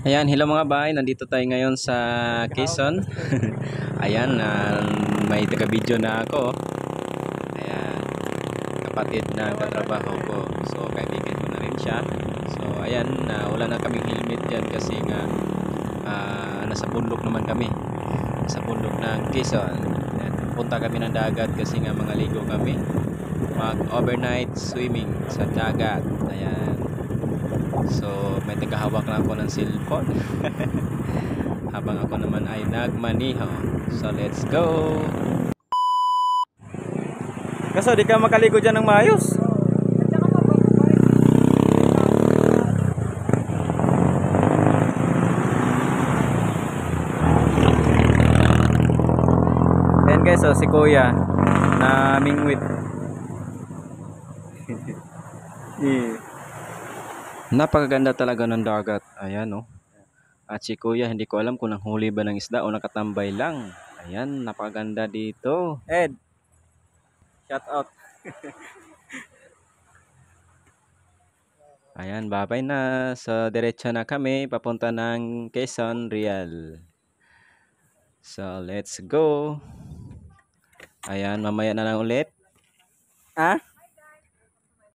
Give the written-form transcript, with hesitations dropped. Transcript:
Ayan, hello mga bay, nandito tayo ngayon sa Quezon. Ayan, may taga-video na ako. Ayan, kapatid na katrabaho ko. So, kaibigan ko na rin siya. So, ayan, wala na kaming helmet dyan kasi nga nasa bundok naman kami. Nasa bundok ng Quezon. Ayan, punta kami ng dagat kasi nga mga ligo kami. Mag-overnight swimming sa dagat. Ayan. So, may tagahawak na ako ng cellphone. Habang ako naman ay nagmaniho. So, let's go! Kaso, di ka makaligo dyan ng maayos. Ayan guys, so, si Kuya na mingwit. Napakaganda talaga ng dagat. Ayan, oh. At si Kuya, hindi ko alam kung nanghuli ba ng isda o nakatambay lang. Ayan, napakaganda dito. Ed, shout out. Ayan, babay na. So, diretso na kami papunta ng Quezon, Real. So, let's go. Ayan, mamaya na lang ulit.